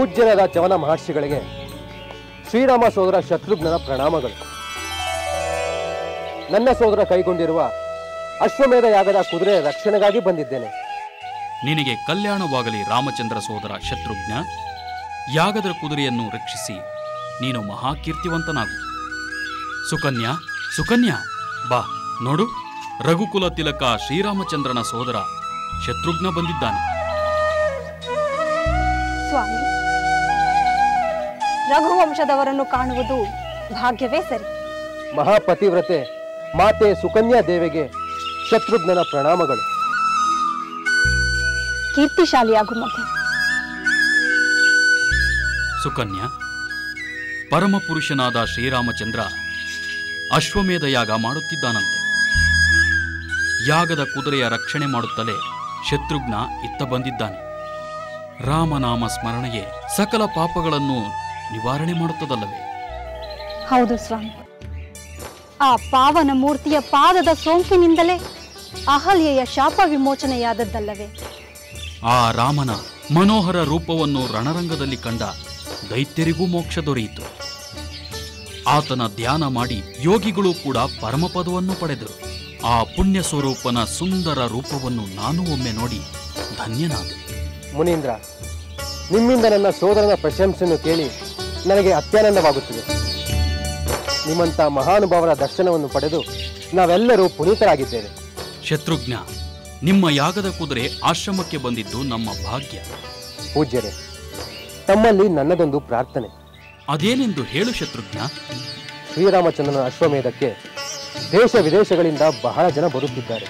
ಪೂಜ್ಯರಾದ ಚವನ ಮಹರ್ಷಿಗಳಿಗೆ ಶ್ರೀರಾಮ ಸೋದರ ಶತ್ರುಘ್ನನ ಪ್ರಣಾಮಗಳು. ನನ್ನ ಸೋದರ ಕೈಗೊಂಡಿರುವ ಅಶ್ವಮೇಧ ಯಾಗದ ಕುದುರೆ ರಕ್ಷಣೆಗಾಗಿ ಬಂದಿದ್ದೇನೆ. ನಿನಗೆ ಕಲ್ಯಾಣವಾಗಲಿ ರಾಮಚಂದ್ರ ಸೋದರ ಶತ್ರುಘ್ನ. ಯಾಗದ ಕುದುರೆಯನ್ನು ರಕ್ಷಿಸಿ ನೀನು ಮಹಾಕೀರ್ತಿವಂತನಾಗು. ಸುಕನ್ಯಾ, ಸುಕನ್ಯಾ, ಬಾ ನೋಡು, ರಘುಕುಲ ತಿಲಕ ಶ್ರೀರಾಮಚಂದ್ರನ ಸೋದರ ಶತ್ರುಘ್ನ ಬಂದಿದ್ದಾನೆ. ಸ್ವಾಮಿ, ರಘುವಂಶದವರನ್ನು ಕಾಣುವುದು ಭಾಗ್ಯವೇ ಸರಿ. ಮಹಾಪತಿವ್ರತೆ ಮಾತೆ ಸುಕನ್ಯಾ ದೇವಿಗೆ ಶತ್ರುಘ್ನನ ಪ್ರಣಾಮಗಳು. ಕೀರ್ತಿಶಾಲಿಯಾಗು ಮಗು. ಸುಕನ್ಯಾ, ಪರಮಪುರುಷನಾದ ಶ್ರೀರಾಮಚಂದ್ರ ಅಶ್ವಮೇಧ ಯಾಗ ಮಾಡುತ್ತಿದ್ದಾನಂತೆ. ಯಾಗದ ಕುದುರೆಯ ರಕ್ಷಣೆ ಮಾಡುತ್ತಲೇ ಶತ್ರುಘ್ನ ಇತ್ತ ಬಂದಿದ್ದಾನೆ. ರಾಮನಾಮ ಸ್ಮರಣೆಯೇ ಸಕಲ ಪಾಪಗಳನ್ನು ನಿವಾರಣೆ ಮಾಡುತ್ತದಲ್ಲವೇ? ಹೌದು ಸ್ವಾಮಿ. ಆ ಪಾವನ ಮೂರ್ತಿಯ ಪಾದದ ಸೋಂಕಿನಿಂದಲೇ ಅಹಲ್ಯೆಯ ಶಾಪ ವಿಮೋಚನೆಯಾದದ್ದಲ್ಲವೇ? ಆ ರಾಮನ ಮನೋಹರ ರೂಪವನ್ನು ರಣರಂಗದಲ್ಲಿ ಕಂಡ ದೈತ್ಯರಿಗೂ ಮೋಕ್ಷ ದೊರೆಯಿತು. ಆತನ ಧ್ಯಾನ ಮಾಡಿ ಯೋಗಿಗಳು ಕೂಡ ಪರಮಪದವನ್ನು ಪಡೆದರು. ಆ ಪುಣ್ಯ ಸ್ವರೂಪನ ಸುಂದರ ರೂಪವನ್ನು ನಾನು ಒಮ್ಮೆ ನೋಡಿ ಧನ್ಯನಾದೆ. ಮುನೀಂದ್ರ, ನಿಮ್ಮಿಂದ ನನ್ನ ಸೋದರನ ಪ್ರಶಂಸೆಯನ್ನು ಕೇಳಿ ನನಗೆ ಅತ್ಯಾನಂದವಾಗುತ್ತಿದೆ. ನಿಮ್ಮಂಥ ಮಹಾನುಭಾವರ ದರ್ಶನವನ್ನು ಪಡೆದು ನಾವೆಲ್ಲರೂ ಪುನೀತರಾಗಿದ್ದೇವೆ. ಶತ್ರುಘ್ನ, ನಿಮ್ಮ ಯಾಗದ ಕುದುರೆ ಆಶ್ರಮಕ್ಕೆ ಬಂದಿದ್ದು ನಮ್ಮ ಭಾಗ್ಯ. ಪೂಜ್ಯರೇ, ತಮ್ಮಲ್ಲಿ ನನ್ನದೊಂದು ಪ್ರಾರ್ಥನೆ. ಅದೇನೆಂದು ಹೇಳು ಶತ್ರುಘ್ನ. ಶ್ರೀರಾಮಚಂದ್ರನ ಅಶ್ವಮೇಧಕ್ಕೆ ದೇಶ ವಿದೇಶಗಳಿಂದ ಬಹಳ ಜನ ಬರುತ್ತಿದ್ದಾರೆ.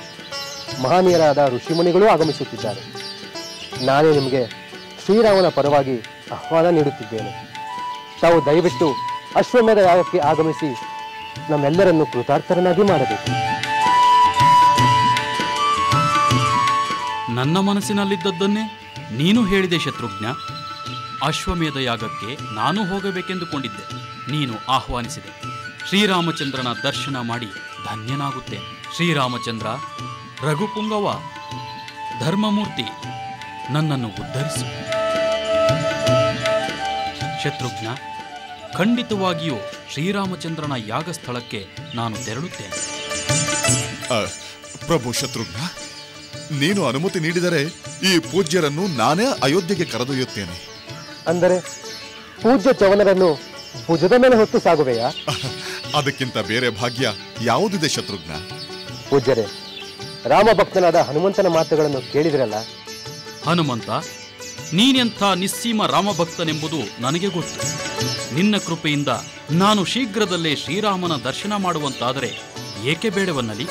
ಮಹನೀಯರಾದ ಋಷಿಮುನಿಗಳೂ ಆಗಮಿಸುತ್ತಿದ್ದಾರೆ. ನಾನೇ ನಿಮಗೆ ಶ್ರೀರಾಮನ ಪರವಾಗಿ ಆಹ್ವಾನ ನೀಡುತ್ತಿದ್ದೇನೆ. ತಾವು ದಯವಿಟ್ಟು ಅಶ್ವಮೇಧ ಯಾಗಕ್ಕೆ ಆಗಮಿಸಿ ನಮ್ಮೆಲ್ಲರನ್ನು ಕೃತಾರ್ಥರನ್ನಾಗಿ ಮಾಡಬೇಕು. ನನ್ನ ಮನಸ್ಸಿನಲ್ಲಿದ್ದದ್ದನ್ನೇ ನೀನು ಹೇಳಿದೆ ಶತ್ರುಘ್ನ. ಅಶ್ವಮೇಧ ಯಾಗಕ್ಕೆ ನಾನು ಹೋಗಬೇಕೆಂದುಕೊಂಡಿದ್ದೆ. ನೀನು ಆಹ್ವಾನಿಸಿದೆ. ಶ್ರೀರಾಮಚಂದ್ರನ ದರ್ಶನ ಮಾಡಿ ಧನ್ಯನಾಗುತ್ತೇನೆ. ಶ್ರೀರಾಮಚಂದ್ರ, ರಘುಪುಂಗವ, ಧರ್ಮಮೂರ್ತಿ, ನನ್ನನ್ನು ಉದ್ಧರಿಸು. ಶತ್ರುಘ್ನ, ಖಂಡಿತವಾಗಿಯೂ ಶ್ರೀರಾಮಚಂದ್ರನ ಯಾಗ ಸ್ಥಳಕ್ಕೆ ನಾನು ತೆರಳುತ್ತೇನೆ. ಪ್ರಭು ಶತ್ರುಘ್ನ, ನೀನು ಅನುಮತಿ ನೀಡಿದರೆ ಈ ಪೂಜ್ಯರನ್ನು ನಾನೇ ಅಯೋಧ್ಯೆಗೆ ಕರೆದೊಯ್ಯುತ್ತೇನೆ. ಅಂದರೆ ಪೂಜ್ಯ ಚವನರನ್ನು ಭುಜದ ಮೇಲೆ ಹೊತ್ತು ಸಾಗುವೆಯಾ? ಅದಕ್ಕಿಂತ ಬೇರೆ ಭಾಗ್ಯ ಯಾವುದಿದೆ ಶತ್ರುಘ್ನ? ಪೂಜ್ಯರೇ, ರಾಮಭಕ್ತನಾದ ಹನುಮಂತನ ಮಾತುಗಳನ್ನು ಕೇಳಿದಿರಲ್ಲ? ಹನುಮಂತ, ನೀನೆಂಥ ನಿಸ್ಸೀಮ ರಾಮಭಕ್ತನೆಂಬುದು ನನಗೆ ಗೊತ್ತು. ನಿನ್ನ ಕೃಪೆಯಿಂದ ನಾನು ಶೀಘ್ರದಲ್ಲೇ ಶ್ರೀರಾಮನ ದರ್ಶನ ಮಾಡುವಂತಾದರೆ ಏಕೆ ಬೇಡವನ್ನಲಿ?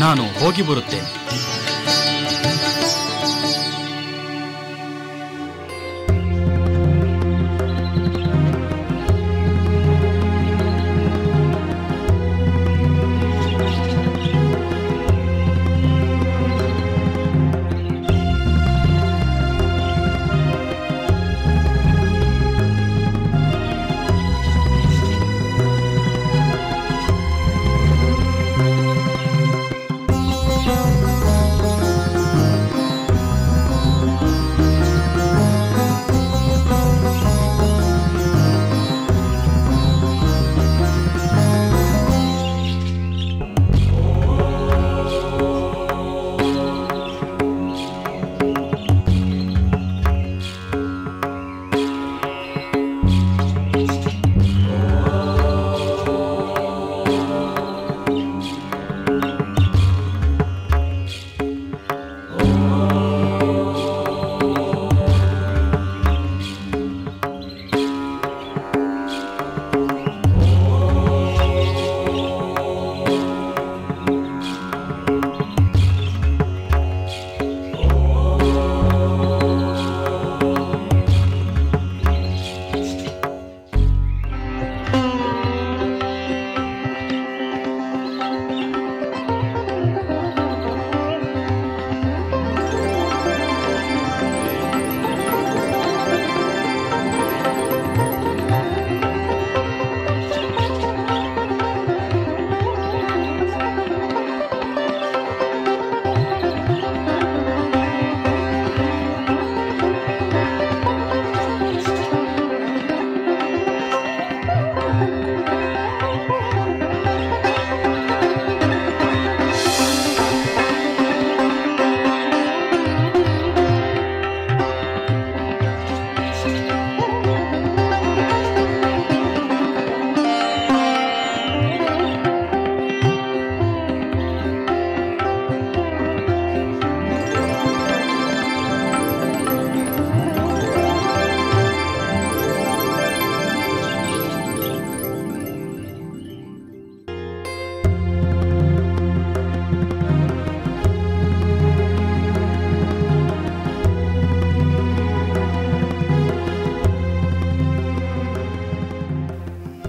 ನಾನು ಹೋಗಿ ಬರುತ್ತೇನೆ.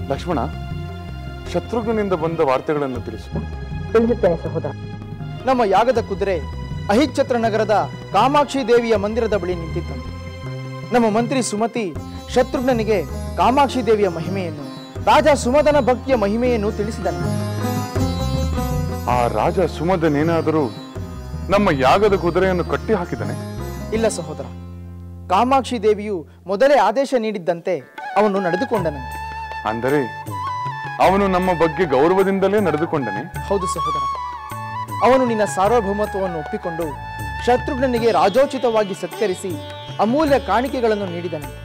ಲಕ್ಷ್ಮಣ, ಶತ್ರುಘ್ನಿಂದ ಬಂದ ವಾರ್ತೆಗಳನ್ನು ತಿಳಿಸು. ತಿಳಿಸುತ್ತೇನೆ ಸಹೋದರ. ನಮ್ಮ ಯಾಗದ ಕುದುರೆ ಅಹಿಚ್ಛತ್ರ ನಗರದ ಕಾಮಾಕ್ಷಿ ದೇವಿಯ ಮಂದಿರದ ಬಳಿ ನಿಂತಿತ್ತಂತೆ. ನಮ್ಮ ಮಂತ್ರಿ ಸುಮತಿ ಶತ್ರುಘ್ನಿಗೆ ಕಾಮಾಕ್ಷಿ ದೇವಿಯ ಮಹಿಮೆಯನ್ನು, ರಾಜ ಸುಮದನ ಭಕ್ತಿಯ ಮಹಿಮೆಯನ್ನು ತಿಳಿಸಿದನು. ಆ ರಾಜ ಸುಮದನೇನಾದರೂ ನಮ್ಮ ಯಾಗದ ಕುದುರೆಯನ್ನು ಕಟ್ಟಿ ಹಾಕಿದನೆ? ಇಲ್ಲ ಸಹೋದರ, ಕಾಮಾಕ್ಷಿ ದೇವಿಯು ಮೊದಲೇ ಆದೇಶ ನೀಡಿದ್ದಂತೆ ಅವನು ನಡೆದುಕೊಂಡನಂತೆ. ಅಂದರೆ ಅವನು ನಮ್ಮ ಬಗ್ಗೆ ಗೌರವದಿಂದಲೇ ನಡೆದುಕೊಂಡನೆ? ಹೌದು ಸಹೋದರ, ಅವನು ನಿನ್ನ ಸಾರ್ವಭೌಮತ್ವವನ್ನು ಒಪ್ಪಿಕೊಂಡು ಶತ್ರುಘ್ನಿಗೆ ರಾಜೋಚಿತವಾಗಿ ಸತ್ಕರಿಸಿ ಅಮೂಲ್ಯ ಕಾಣಿಕೆಗಳನ್ನು ನೀಡಿದನಂತೆ.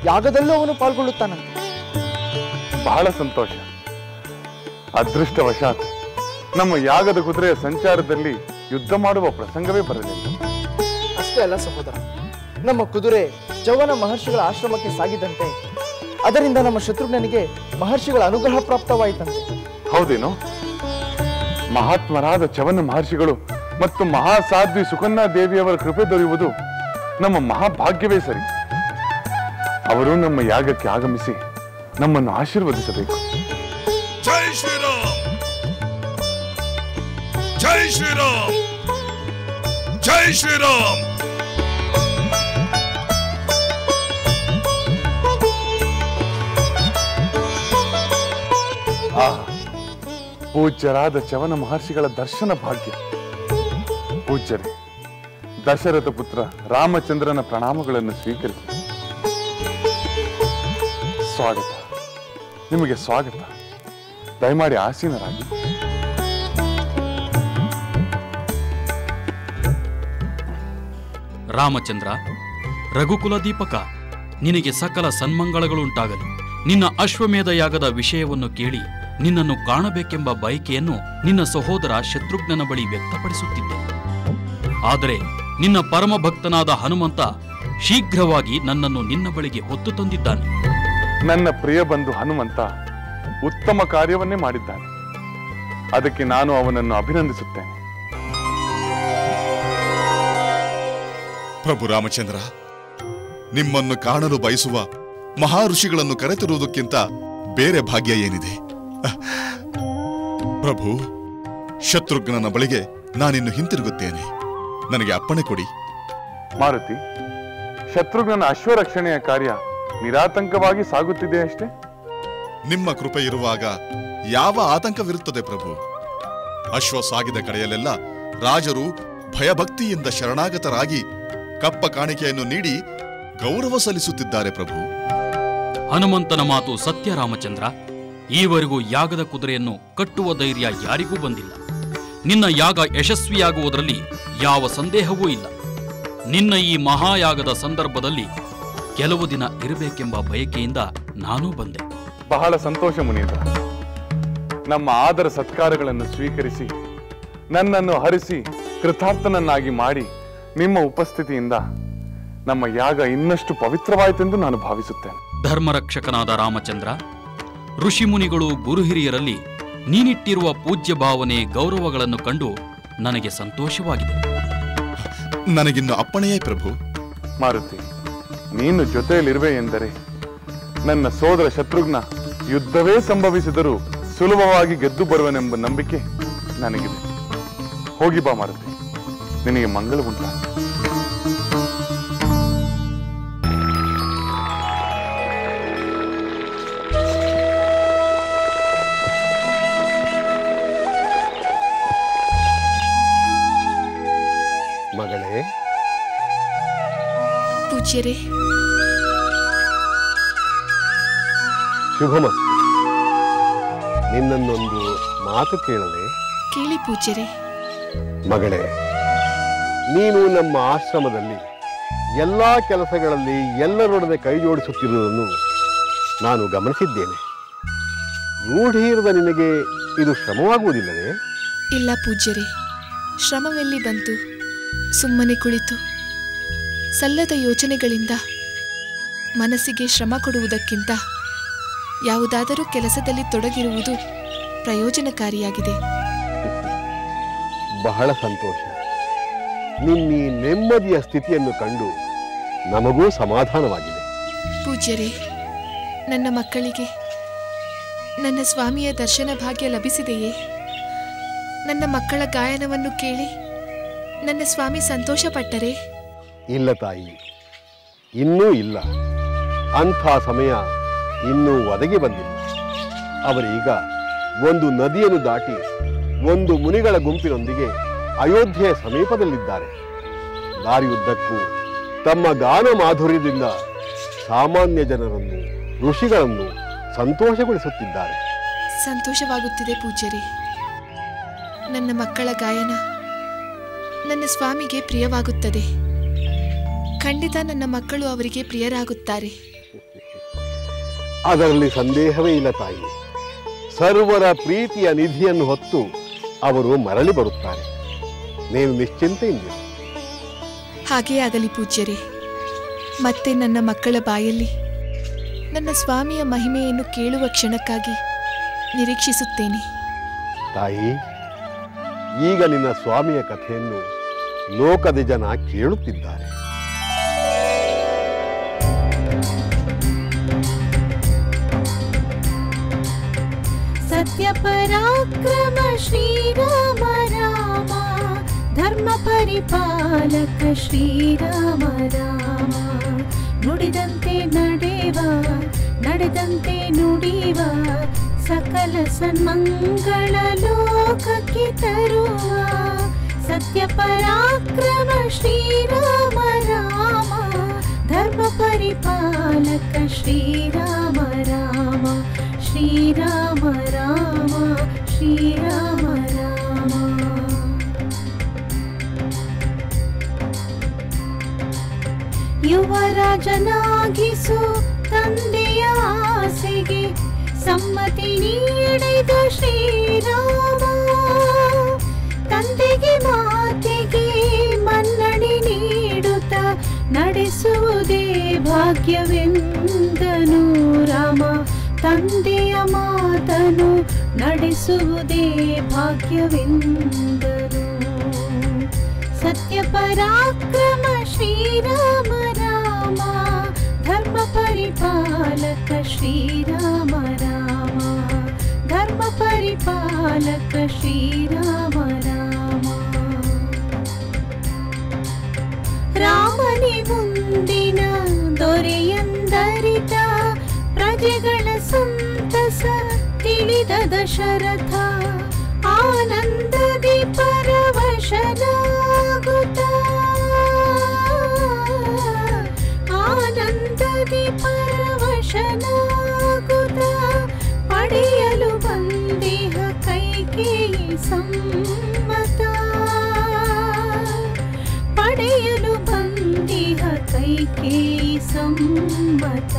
ಯಾಗದಲ್ಲೂ ಅವನು ಪಾಲ್ಗೊಳ್ಳುತ್ತಾನಂತೆ. ಬಹಳ ಸಂತೋಷ. ಅದೃಷ್ಟವಶಾತ್ ನಮ್ಮ ಯಾಗದ ಕುದುರೆಯ ಸಂಚಾರದಲ್ಲಿ ಯುದ್ಧ ಮಾಡುವ ಪ್ರಸಂಗವೇ ಬರಲಿಲ್ಲ. ಅಷ್ಟೇ ಅಲ್ಲ ಸಹೋದರ, ನಮ್ಮ ಕುದುರೆ ಚವನ ಮಹರ್ಷಿಗಳ ಆಶ್ರಮಕ್ಕೆ ಸಾಗಿದಂತೆ ಅದರಿಂದ ನಮ್ಮ ಶತ್ರುಘ್ನಿಗೆ ಮಹರ್ಷಿಗಳ ಅನುಗ್ರಹ ಪ್ರಾಪ್ತವಾಯಿತಂತೆ. ಹೌದೇನೋ? ಮಹಾತ್ಮರಾದ ಚವನ ಮಹರ್ಷಿಗಳು ಮತ್ತು ಮಹಾಸಾಧ್ವಿ ಸುಕನ್ಯಾ ದೇವಿಯವರ ಕೃಪೆ ದೊರೆಯುವುದು ನಮ್ಮ ಮಹಾಭಾಗ್ಯವೇ ಸರಿ. ಅವರು ನಮ್ಮ ಯಾಗಕ್ಕೆ ಆಗಮಿಸಿ ನಮ್ಮನ್ನು ಆಶೀರ್ವದಿಸಬೇಕು. ಜೈ ಶ್ರೀರಾಮ್, ಜೈ ಶ್ರೀರಾಮ್, ಜೈ ಶ್ರೀರಾಮ್. ಪೂಜ್ಯರಾದ ಚವನ ಮಹರ್ಷಿಗಳ ದರ್ಶನ ಭಾಗ್ಯ. ಪೂಜ್ಯರೇ, ದಶರಥ ಪುತ್ರ ರಾಮಚಂದ್ರನ ಪ್ರಣಾಮಗಳನ್ನು ಸ್ವೀಕರಿಸಿ. ಸ್ವಾಗತ, ನಿಮಗೆ ಸ್ವಾಗತ. ದಯಮಾಡಿ ಆಸೀನರಾಗಿ. ರಾಮಚಂದ್ರ, ರಘುಕುಲ ದೀಪಕ, ನಿನಗೆ ಸಕಲ ಸನ್ಮಂಗಳಗಳುಂಟಾಗಲಿ. ನಿನ್ನ ಅಶ್ವಮೇಧ ಯಾಗದ ವಿಷಯವನ್ನು ಕೇಳಿ ನಿನ್ನನ್ನು ಕಾಣಬೇಕೆಂಬ ಬಯಕೆಯನ್ನು ನಿನ್ನ ಸಹೋದರ ಶತ್ರುಘ್ನನ ಬಳಿ ವ್ಯಕ್ತಪಡಿಸುತ್ತಿದ್ದೆ. ಆದರೆ ನಿನ್ನ ಪರಮ ಭಕ್ತನಾದ ಹನುಮಂತ ಶೀಘ್ರವಾಗಿ ನನ್ನನ್ನು ನಿನ್ನ ಬಳಿಗೆ ಹೊತ್ತು ತಂದಿದ್ದಾನೆ. ನನ್ನ ಪ್ರಿಯ ಬಂಧು ಹನುಮಂತ ಉತ್ತಮ ಕಾರ್ಯವನ್ನೇ ಮಾಡಿದ್ದಾನೆ. ಅದಕ್ಕೆ ನಾನು ಅವನನ್ನು ಅಭಿನಂದಿಸುತ್ತೇನೆ. ಪ್ರಭು ರಾಮಚಂದ್ರ, ನಿಮ್ಮನ್ನು ಕಾಣಲು ಬಯಸುವ ಮಹಾಋಷಿಗಳನ್ನು ಕರೆತರುವುದಕ್ಕಿಂತ ಬೇರೆ ಭಾಗ್ಯ ಏನಿದೆ? ಪ್ರಭು, ಶತ್ರುಘ್ನನ ಬಳಿಗೆ ನಾನಿನ್ನು ಹಿಂತಿರುಗುತ್ತೇನೆ. ನನಗೆ ಅಪ್ಪಣೆ ಕೊಡಿ. ಮಾರುತಿ, ಶತ್ರುಘ್ನನ ಅಶ್ವರಕ್ಷಣೆಯ ಕಾರ್ಯ ನಿರಾತಂಕವಾಗಿ ಸಾಗುತ್ತಿದೆ ಅಷ್ಟೇ. ನಿಮ್ಮ ಕೃಪೆ ಇರುವಾಗ ಯಾವ ಆತಂಕವಿರುತ್ತದೆ ಪ್ರಭು? ಅಶ್ವ ಸಾಗಿದ ಕಡೆಯಲ್ಲೆಲ್ಲ ರಾಜರು ಭಯಭಕ್ತಿಯಿಂದ ಶರಣಾಗತರಾಗಿ ಕಪ್ಪ ಕಾಣಿಕೆಯನ್ನು ನೀಡಿ ಗೌರವ ಸಲ್ಲಿಸುತ್ತಿದ್ದಾರೆ ಪ್ರಭು. ಹನುಮಂತನ ಮಾತು ಸತ್ಯ ರಾಮಚಂದ್ರ. ಈವರೆಗೂ ಯಾಗದ ಕುದುರೆಯನ್ನು ಕಟ್ಟುವ ಧೈರ್ಯ ಯಾರಿಗೂ ಬಂದಿಲ್ಲ. ನಿನ್ನ ಯಾಗ ಯಶಸ್ವಿಯಾಗುವುದರಲ್ಲಿ ಯಾವ ಸಂದೇಹವೂ ಇಲ್ಲ. ನಿನ್ನ ಈ ಮಹಾಯಾಗದ ಸಂದರ್ಭದಲ್ಲಿ ಕೆಲವು ದಿನ ಇರಬೇಕೆಂಬ ಬಯಕೆಯಿಂದ ನಾನೂ ಬಂದೆ. ಬಹಳ ಸಂತೋಷ ಮುನೀಂದ್ರ. ನಮ್ಮ ಆದರ ಸತ್ಕಾರಗಳನ್ನು ಸ್ವೀಕರಿಸಿ ನನ್ನನ್ನು ಹರಿಸಿ ಕೃತಾರ್ಥನನ್ನಾಗಿ ಮಾಡಿ ನಿಮ್ಮ ಉಪಸ್ಥಿತಿಯಿಂದ ನಮ್ಮ ಯಾಗ ಇನ್ನಷ್ಟು ಪವಿತ್ರವಾಯಿತೆಂದು ನಾನು ಭಾವಿಸುತ್ತೇನೆ. ಧರ್ಮರಕ್ಷಕನಾದ ರಾಮಚಂದ್ರ, ಋಷಿಮುನಿಗಳು ಗುರು ಹಿರಿಯರಲ್ಲಿ ನೀನಿಟ್ಟಿರುವ ಪೂಜ್ಯ ಭಾವನೆ ಗೌರವಗಳನ್ನು ಕಂಡು ನನಗೆ ಸಂತೋಷವಾಗಿದೆ. ನನಗಿನ್ನು ಅಪ್ಪಣೆಯೇ ಪ್ರಭು. ಮಾರುತಿ, ನೀನು ಜೊತೆಯಲ್ಲಿರುವೆ ಎಂದರೆ ನನ್ನ ಸೋದರ ಶತ್ರುಘ್ನ ಯುದ್ಧವೇ ಸಂಭವಿಸಿದರೂ ಸುಲಭವಾಗಿ ಗೆದ್ದು ಬರುವನೆಂಬ ನಂಬಿಕೆ ನನಗಿದೆ. ಹೋಗಿ ಬಾ ಮಾರುತಿ, ನಿನಗೆ ಮಂಗಳವುಂಟ. ಮಗಳೇ, ಪೂಜ್ಯರೇ, ಶುಭಮಸ್ತು. ನಿನ್ನನ್ನೊಂದು ಮಾತು ಕೇಳಲೆ? ಕೇಳಿ ಪೂಜ್ಯರೇ. ಮಗಳೇ, ನೀನು ನಮ್ಮ ಆಶ್ರಮದಲ್ಲಿ ಎಲ್ಲಾ ಕೆಲಸಗಳಲ್ಲಿ ಎಲ್ಲರೊಡನೆ ಕೈ ಜೋಡಿಸುತ್ತಿರುವುದನ್ನು ನಾನು ಗಮನಿಸಿದ್ದೇನೆ. ರೂಢಿಯಿರದ ನಿನಗೆ ಇದು ಶ್ರಮವಾಗುವುದಿಲ್ಲವೇ? ಇಲ್ಲ ಪೂಜ್ಯರೇ, ಶ್ರಮವೆಲ್ಲಿ ಬಂತು? ಸುಮ್ಮನೆ ಕುಳಿತು ಸಲ್ಲದ ಯೋಚನೆಗಳಿಂದ ಮನಸ್ಸಿಗೆ ಶ್ರಮ ಕೊಡುವುದಕ್ಕಿಂತ ಯಾವುದಾದರೂ ಕೆಲಸದಲ್ಲಿ ತೊಡಗಿರುವುದು ಪ್ರಯೋಜನಕಾರಿಯಾಗಿದೆ. ಬಹಳ ಸಂತೋಷ. ನಿನ್ನೀ ನೆಮ್ಮದಿಯ ಸ್ಥಿತಿಯನ್ನು ಕಂಡು ನಮಗೂ ಸಮಾಧಾನವಾಗಿದೆ. ಪೂಜ್ಯರೇ, ನನ್ನ ಮಕ್ಕಳಿಗೆ ನನ್ನ ಸ್ವಾಮಿಯ ದರ್ಶನ ಭಾಗ್ಯ ಲಭಿಸಿದೆಯೇ? ನನ್ನ ಮಕ್ಕಳ ಗಾಯನವನ್ನು ಕೇಳಿ ನನ್ನ ಸ್ವಾಮಿ ಸಂತೋಷಪಟ್ಟರೆ? ಇಲ್ಲ ತಾಯಿ, ಇನ್ನೂ ಇಲ್ಲ. ಅಂಥ ಸಮಯ ಇನ್ನೂ ಒದಗಿ ಬಂದಿಲ್ಲ. ಅವರೀಗ ಒಂದು ನದಿಯನ್ನು ದಾಟಿ ಒಂದು ಮುನಿಗಳ ಗುಂಪಿನೊಂದಿಗೆ ಅಯೋಧ್ಯೆಯ ಸಮೀಪದಲ್ಲಿದ್ದಾರೆ. ದಾರಿಯುದ್ದಕ್ಕೂ ತಮ್ಮ ಗಾನ ಮಾಧುರ್ಯದಿಂದ ಸಾಮಾನ್ಯ ಜನರನ್ನು, ಋಷಿಗಳನ್ನು ಸಂತೋಷಗೊಳಿಸುತ್ತಿದ್ದಾರೆ. ಸಂತೋಷವಾಗುತ್ತಿದೆ ಪೂಜ್ಯರೇ. ನನ್ನ ಮಕ್ಕಳ ಗಾಯನ ನನ್ನ ಸ್ವಾಮಿಗೆ ಪ್ರಿಯವಾಗುತ್ತದೆ. ಖಂಡಿತ ನನ್ನ ಮಕ್ಕಳು ಅವರಿಗೆ ಪ್ರಿಯರಾಗುತ್ತಾರೆ. ಅದರಲ್ಲಿ ಸಂದೇಹವೇ ಇಲ್ಲ ತಾಯಿ. ಸರ್ವರ ಪ್ರೀತಿಯ ನಿಧಿಯನ್ನು ಹೊತ್ತು ಅವರು ಮರಳಿ ಬರುತ್ತಾರೆ. ನೀನು ನಿಶ್ಚಿಂತೆಯಿಂದ. ಹಾಗೇ ಆಗಲಿ ಪೂಜ್ಯರೇ. ಮತ್ತೆ ನನ್ನ ಮಕ್ಕಳ ಬಾಯಲ್ಲಿ ನನ್ನ ಸ್ವಾಮಿಯ ಮಹಿಮೆಯನ್ನು ಕೇಳುವ ಕ್ಷಣಕ್ಕಾಗಿ ನಿರೀಕ್ಷಿಸುತ್ತೇನೆ. ತಾಯಿ, ಈಗ ನಿನ್ನ ಸ್ವಾಮಿಯ ಕಥೆಯನ್ನು ಲೋಕದ ಜನ ಕೇಳುತ್ತಿದ್ದಾರೆ. ಸತ್ಯ ಪರಾಕ್ರಮ ಶ್ರೀರಾಮ ರಾಮ, ಧರ್ಮ ಪರಿಪಾಲಕ ಶ್ರೀರಾಮ ರಾಮ. ನುಡಿದಂತೆ ನಡೆವ, ನಡೆದಂತೆ ನುಡಿವ, ಸಕಲ ಸನ್ಮಂಗಳ ಲೋಕಕ್ಕೆ ತರುವ. ಸತ್ಯ ಪರಾಕ್ರಮ ಶ್ರೀರಾಮ ರಾಮ, ಧರ್ಮ ಪರಿಪಾಲಕ ಶ್ರೀರಾಮ ರಾಮ. ಶ್ರೀರಾಮ ರಾಮ, ಶ್ರೀರಾಮ ರಾಮ. ಯುವರಾಜನಾಗಿಸು ತಂದೆಯ ಆಸೆಗೆ ಸಮ್ಮತಿ ನೀಡಿದ ಶ್ರೀರಾಮ. ತಂದೆಗೆ ಮಾತೆಗೆ ಮನ್ನಣೆ ನೀಡುತ್ತ ನಡೆಸುವುದೇ ಭಾಗ್ಯವೆಂದನು ರಾಮ. ತಂದೆಯ ಮಾತನು ನಡೆಸುವುದೇ ಭಾಗ್ಯವೆಂದನು. ಸತ್ಯ ಪರಾಕ್ರಮ ಶ್ರೀರಾಮ ರಾಮ, ಧರ್ಮ ಪರಿಪಾಲಕ ಶ್ರೀರಾಮ ರಾಮ. ಧರ್ಮ ಪರಿಪಾಲಕ ಶ್ರೀರಾಮ ರಾಮ. ರಾಮನೇ ಮುಂದಿನ ದೊರೆಯಂದರಿತ, ಪ್ರಜೆಗಳ ಸಂತಸ ತಿಳಿದ ದಶರಥ. ಆನಂದದಿ ಪರವಶನಾಗುತ್ತ, ಆನಂದದಿ ಪರವಶನಾಗುತ್ತ, ಪಡೆಯಲು ಬಂದಿಹ ಕೈಕೇಯಿ ಸಮ್ಮತ. ಪಡೆಯಲು ಬಂದಿಹ ಕೈಕೇಯಿ ಸಮ್ಮತ.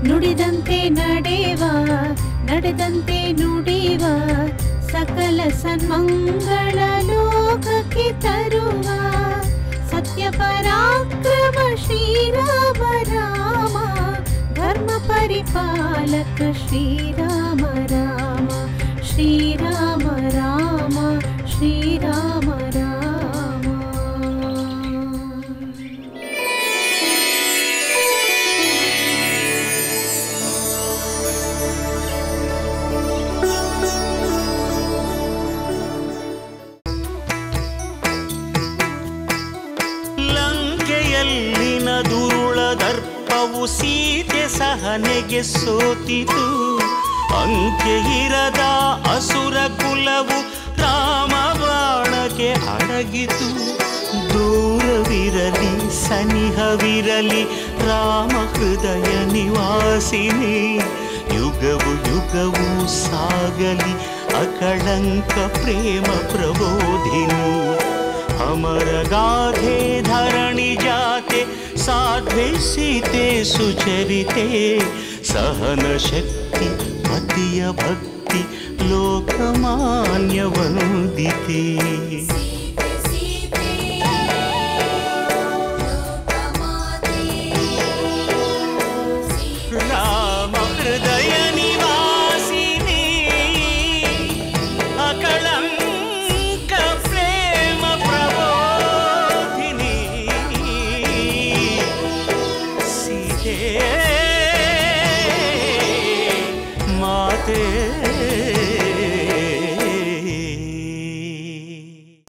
ನುಡಿದಂತೆ ನಡೆವ, ನಡೆದಂತೆ ನುಡಿವ, ಸಕಲ ಸನ್ಮಂಗಳ ಲೋಕಕ್ಕೆ ತರುವ. ಸತ್ಯ ಪರಾಕ್ರಮ ಶ್ರೀರಾಮ ರಾಮ, ಧರ್ಮ ಪರಿಪಾಲಕ ಶ್ರೀರಾಮ ರಾಮ. ಶ್ರೀರಾಮ ರಾಮ, ಶ್ರೀರಾಮ ರಾಮ. ಲಂಕೆಯಲ್ಲಿನ ದುರುಳ ದರ್ಪವು ಸೀತೆ ಸಹನೆಗೆ ಸೋತಿತು. ಅಂಕೆ ಇರದ ಅಸುರ ಕುಲವು ರಾಮ ಬಾಣಕ್ಕೆ ಅಡಗಿತು. ದೂರವಿರಲಿ ಸನಿಹವಿರಲಿ ರಾಮ ಹೃದಯ ನಿವಾಸಿನಿ. ಯುಗವು ಯುಗವು ಸಾಗಲಿ ಅಕಳಂಕ ಪ್ರೇಮ ಪ್ರಬೋಧಿನಿ. ಅಮರ ಗಾಧೆ ಧರಣಿ ಜಾತೆ ಸಾಧ್ವೆ ಸೀತೆ ಸುಚರಿತೆ. ಸಹನ ಶಕ್ತಿ ಪತಿಯ ಭಕ್ತಿ ಲೋಕಮಾನ್ಯ ವಂದಿತೆ.